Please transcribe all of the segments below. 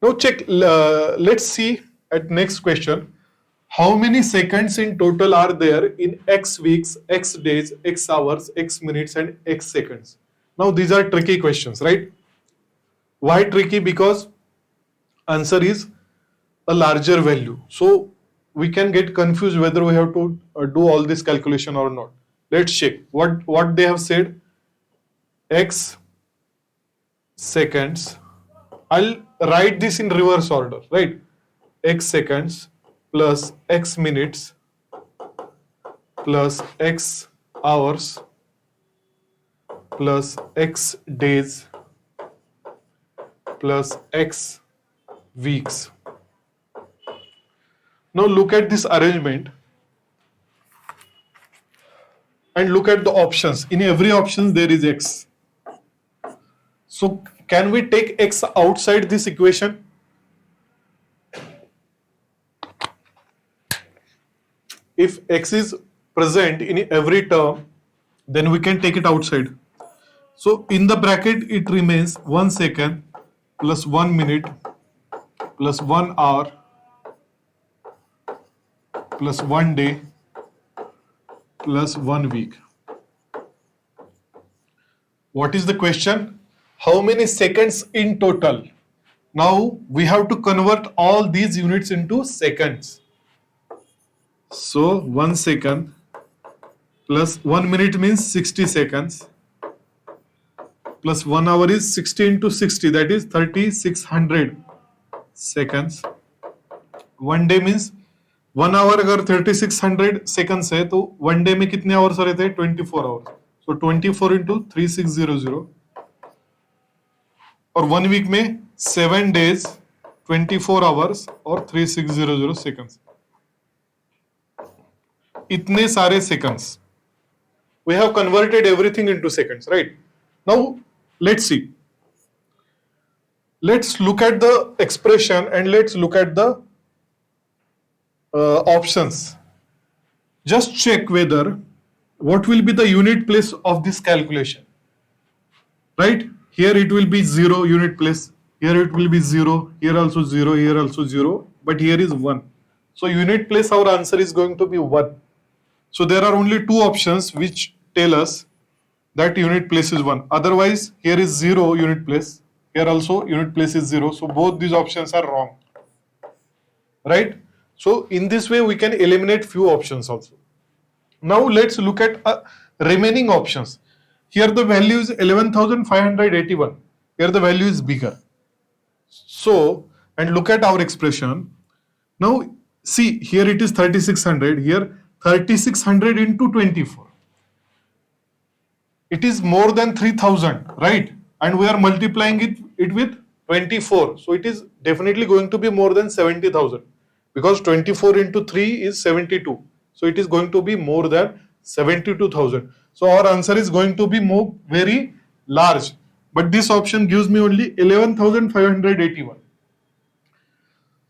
Now check, let's see at next question. How many seconds in total are there in X weeks, X days, X hours, X minutes and X seconds? Now these are tricky questions, right? Why tricky? Because answer is a larger value. So we can get confused whether we have to do all this calculation or not. Let's check what they have said. X seconds. I'll write this in reverse order, right? X seconds plus X minutes plus X hours plus X days plus X weeks. Now look at this arrangement and look at the options. In every option there is X. So can we take X outside this equation? If X is present in every term, then we can take it outside. So in the bracket it remains 1 second plus 1 minute plus 1 hour plus 1 day plus 1 week. What is the question? How many seconds in total? Now we have to convert all these units into seconds. So 1 second plus 1 minute means 60 seconds plus 1 hour is 60 into 60, that is 3600 seconds. 1 day means 1 hour अगर 3600 seconds है तो 1 day में कितने hours रहते हैं? 24 hours. So 24 into 3600 और 1 week में 7 days 24 hours और 3600 seconds. इतने सारे seconds. We have converted everything into seconds, right? Now let's see. Let's look at the expression and let's look at the options. Just check whether what will be the unit place of this calculation. Right? Here it will be 0 unit place. Here it will be 0. Here also 0. Here also 0. But here is 1. So unit place, our answer is going to be 1. So there are only two options which tell us that unit place is 1. Otherwise, here is 0 unit place. Here also unit place is 0. So both these options are wrong. Right? So in this way, we can eliminate few options also. Now let's look at remaining options. Here the value is 11,581. Here the value is bigger. So, and look at our expression. Now see, here it is 3600. Here 3600 into 24. It is more than 3000, right? And we are multiplying it with 24. So it is definitely going to be more than 70,000 because 24 into 3 is 72. So it is going to be more than 72,000. So our answer is going to be very large. But this option gives me only 11,581.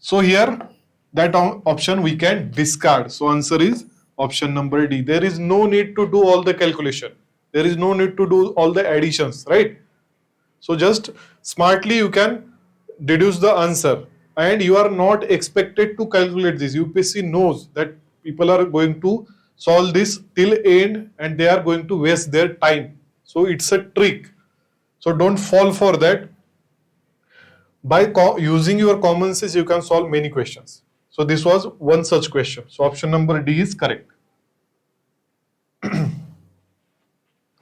So here that option we can discard. So answer is option number D. There is no need to do all the calculation. There is no need to do all the additions, right? So just smartly you can deduce the answer and you are not expected to calculate this. UPSC knows that people are going to solve this till end and they are going to waste their time. So it's a trick. So don't fall for that. By using your common sense, you can solve many questions. So this was one such question. So option number D is correct.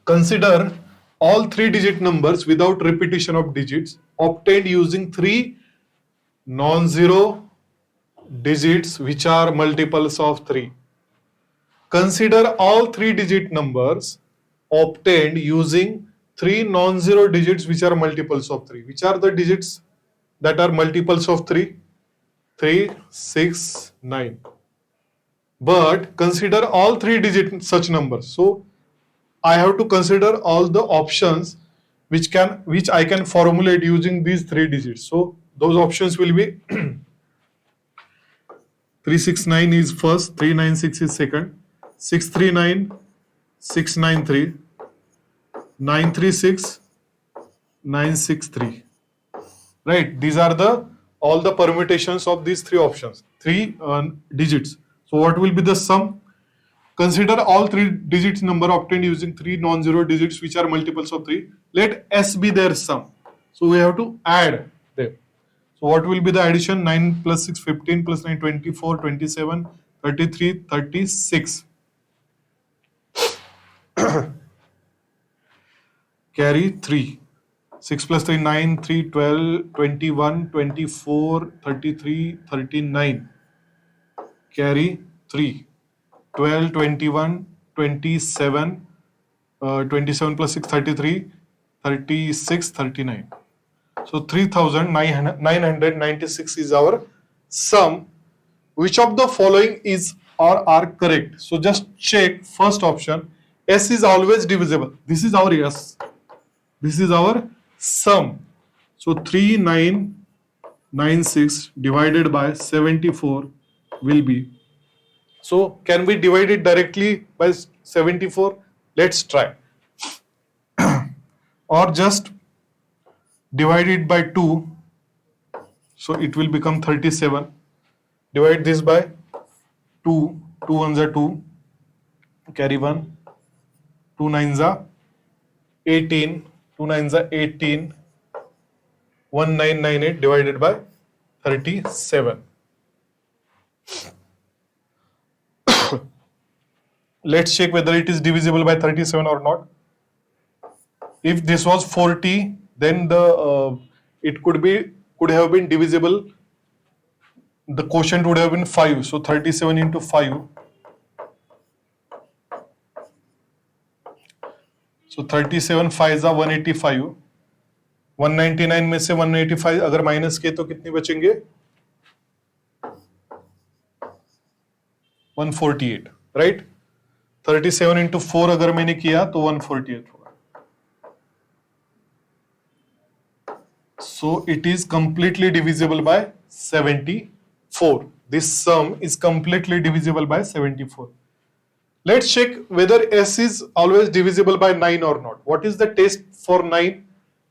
Consider all 3-digit numbers without repetition of digits obtained using 3 non-zero digits which are multiples of 3. Consider all 3-digit numbers obtained using 3 non-zero digits which are multiples of 3. Which are the digits that are multiples of 3? 3, 6, 9. But consider all 3-digit such numbers. So I have to consider all the options which I can formulate using these 3 digits. So those options will be 369 is first, 396 is second, 639, 693, 936, 963. Right? These are the all the permutations of these three options, three digits. So what will be the sum? Consider all three digits number obtained using three non-zero digits which are multiples of 3. Let S be their sum. So we have to add them. So what will be the addition? 9 plus 6, 15 plus 9, 24, 27, 33, 36. Carry 3. 6 plus 3, 9, 3, 12, 21, 24, 33, 39. Carry 3. 12, 21, 27, 27 plus 6, 33, 36, 39. So 3996 is our sum. Which of the following is or are correct? So just check first option. S is always divisible. This is our S. This is our sum. So 3996 divided by 74 will be. So can we divide it directly by 74? Let's try. Or just divide it by 2. So it will become 37. Divide this by 2. 2 ones are 2. Carry 1. 2 nines are 18. 2 nines are 18. 1998 divided by 37. Let's check whether it is divisible by 37 or not. If this was 40, then it could have been divisible. The quotient would have been 5. So 37 into 5. So 37 5 are 185. 199 में से 185 अगर minus किए तो कितने बचेंगे? 148, right? 37 into 4 अगर मैंने किया तो 148 होगा. So it is completely divisible by 74. This sum is completely divisible by 74. Let's check whether S is always divisible by 9 or not. What is the test for 9?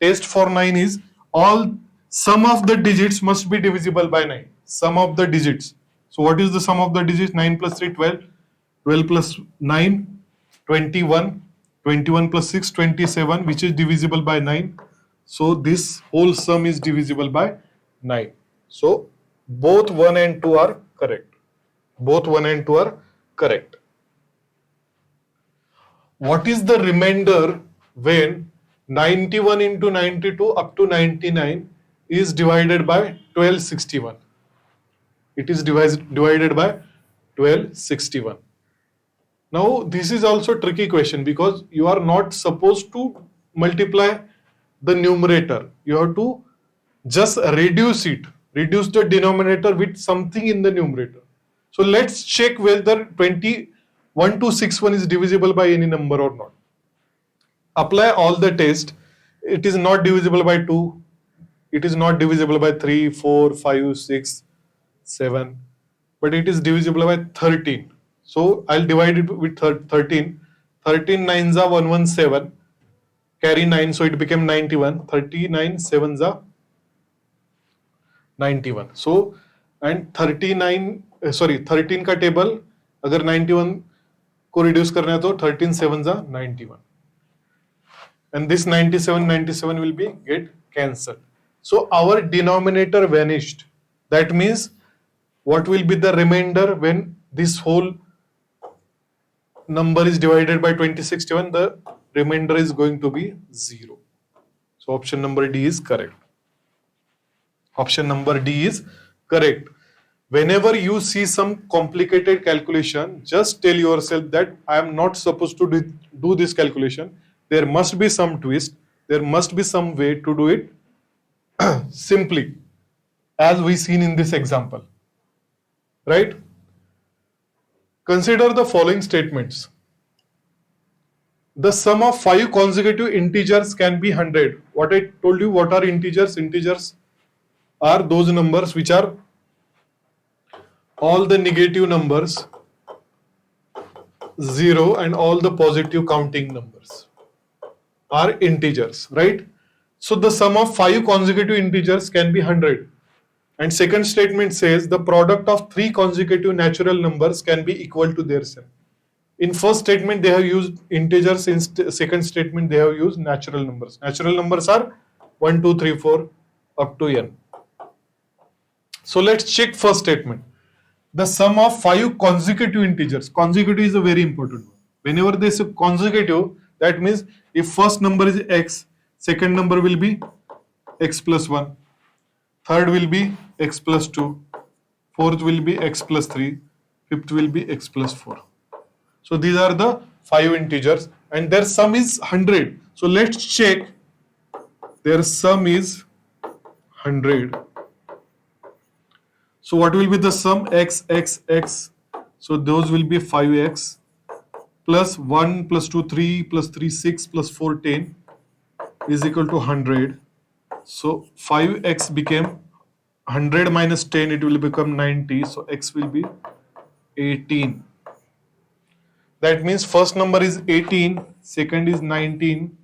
Test for 9 is all sum of the digits must be divisible by 9. Sum of the digits. So what is the sum of the digits? 9 plus 3, 12. 12 plus 9, 21. 21 plus 6, 27, which is divisible by 9. So this whole sum is divisible by 9. So both 1 and 2 are correct. Both 1 and 2 are correct. What is the remainder when 91 into 92 up to 99 is divided by 1261? It is divided by 1261. Now this is also a tricky question because you are not supposed to multiply the numerator. You have to just reduce it. Reduce the denominator with something in the numerator. So let's check whether 1261 is divisible by any number or not. Apply all the test. It is not divisible by 2. It is not divisible by 3, 4, 5, 6, 7. But it is divisible by 13. So I'll divide it with 13. 13 nines are 117. Carry 9, so it became 91. 39 sevens are 91. So and 13 का table अगर 91 को reduce करना है तो 13 sevens are 91. And this 97 will be get cancelled. So our denominator vanished. That means what will be the remainder when this whole number is divided by 2061? The remainder is going to be 0. So option number D is correct. Option number D is correct. Whenever you see some complicated calculation, just tell yourself that I am not supposed to do this calculation. There must be some twist. There must be some way to do it simply, as we seen in this example. Right? Consider the following statements. The sum of 5 consecutive integers can be 100. What I told you, what are integers? Integers are those numbers which are all the negative numbers, 0, and all the positive counting numbers are integers, right? So the sum of 5 consecutive integers can be 100. And second statement says the product of three consecutive natural numbers can be equal to their sum. In first statement they have used integers, in second statement they have used natural numbers. Natural numbers are 1, 2, 3, 4 up to n. So let's check first statement. The sum of five consecutive integers. Consecutive is a very important one. Whenever they say consecutive, that means if first number is x, second number will be x plus 1, third will be x plus 2, fourth will be x plus 3, fifth will be x plus 4. So these are the five integers and their sum is 100. So let's check. Their sum is 100. So what will be the sum? X, x, x. So those will be 5x plus 1 plus 2, 3 plus 3, 6 plus 4, 10 is equal to 100. So 5x became 100 minus 10, it will become 90. So x will be 18. That means first number is 18, second is 19,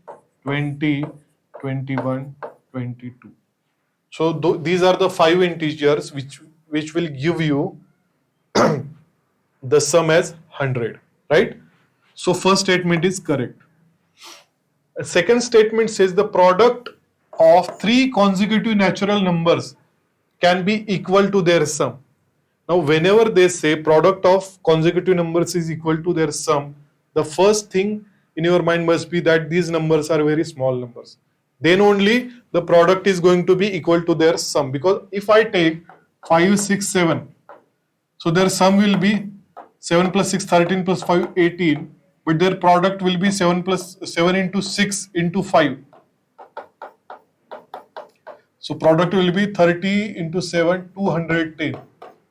20, 21, 22. So these are the five integers which will give you the sum as 100, right? So first statement is correct. A second statement says the product of three consecutive natural numbers can be equal to their sum. Now whenever they say product of consecutive numbers is equal to their sum, the first thing in your mind must be that these numbers are very small numbers. Then only the product is going to be equal to their sum, because if I take 5, 6, 7, so their sum will be 7 plus 6, 13 plus 5, 18, but their product will be 7 plus 7 into 6 into 5. So product will be 30 into 7, 210.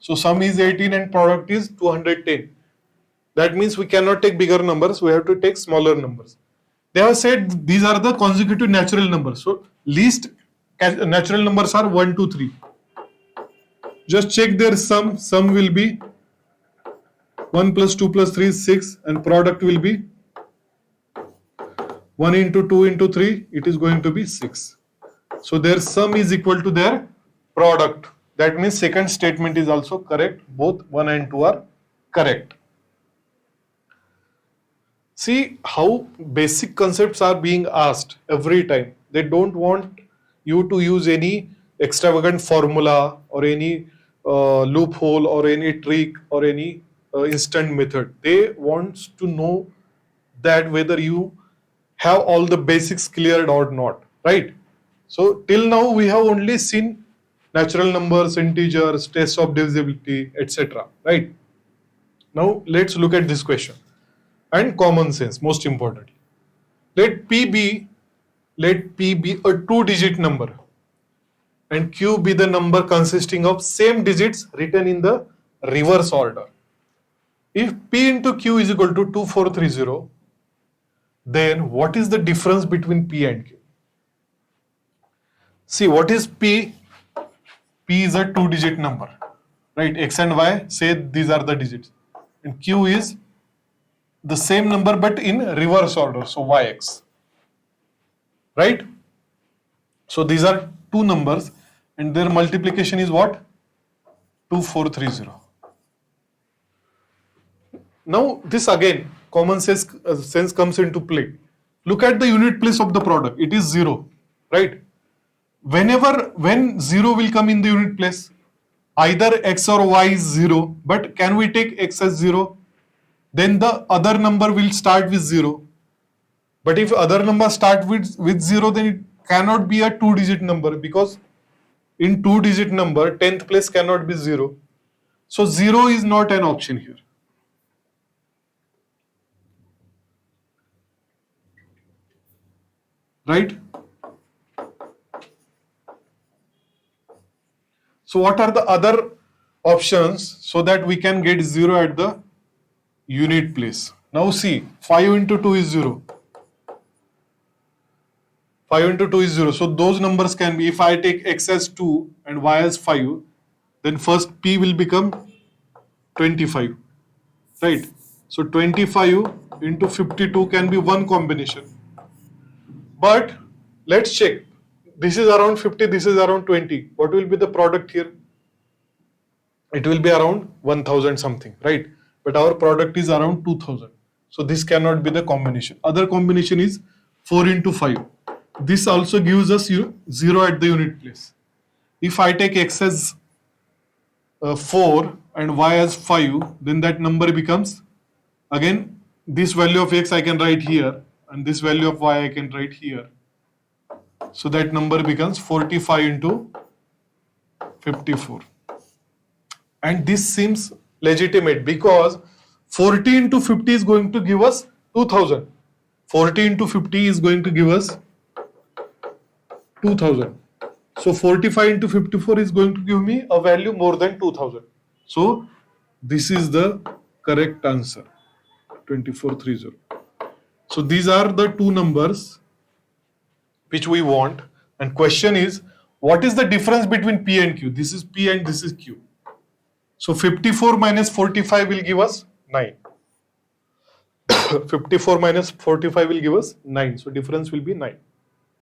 So sum is 18 and product is 210. That means we cannot take bigger numbers, we have to take smaller numbers. They have said these are the consecutive natural numbers. So least natural numbers are 1, 2, 3. Just check their sum. Sum will be 1 plus 2 plus 3 is 6 and product will be 1 into 2 into 3, it is going to be 6. So their sum is equal to their product. That means second statement is also correct. Both 1 and 2 are correct. See how basic concepts are being asked every time. They don't want you to use any extravagant formula or any loophole or any trick or any instant method. They want to know that whether you have all the basics cleared or not, right? So till now we have only seen natural numbers, integers, tests of divisibility, etc. Right? Now let's look at this question. And common sense, most importantly. Let P be a 2-digit number and Q be the number consisting of same digits written in the reverse order. If P into Q is equal to 2430, then what is the difference between P and Q? See, what is P? P is a 2-digit number, right? X and Y, say these are the digits. And Q is the same number but in reverse order, so YX, right? So these are two numbers and their multiplication is what? 2430. Now this again, common sense comes into play. Look at the unit place of the product. It is 0, right? When 0 will come in the unit place, either X or Y is 0, but can we take X as 0? Then the other number will start with 0. But if other number start with 0, then it cannot be a 2-digit number, because in 2-digit number, 10th place cannot be 0. So 0 is not an option here. Right? So what are the other options so that we can get 0 at the unit place? Now see, 5 into 2 is 0. 5 into 2 is 0. So those numbers can be, if I take X as 2 and Y as 5, then first P will become 25. Right? So 25 into 52 can be one combination. But let's check. This is around 50, this is around 20. What will be the product here? it will be around 1000 something, right? But our product is around 2000. So this cannot be the combination. Other combination is 4 into 5. This also gives us 0 at the unit place. If I take x as 4 and y as 5, then that number becomes, again, this value of x I can write here and this value of y I can write here. So that number becomes 45 into 54. And this seems legitimate because 40 into 50 is going to give us 2000. 40 into 50 is going to give us 2000. So 45 into 54 is going to give me a value more than 2000. So this is the correct answer, 2430. So these are the two numbers which we want. And question is, what is the difference between P and Q? This is P and this is Q. So 54 minus 45 will give us 9. 54 minus 45 will give us 9. So difference will be 9.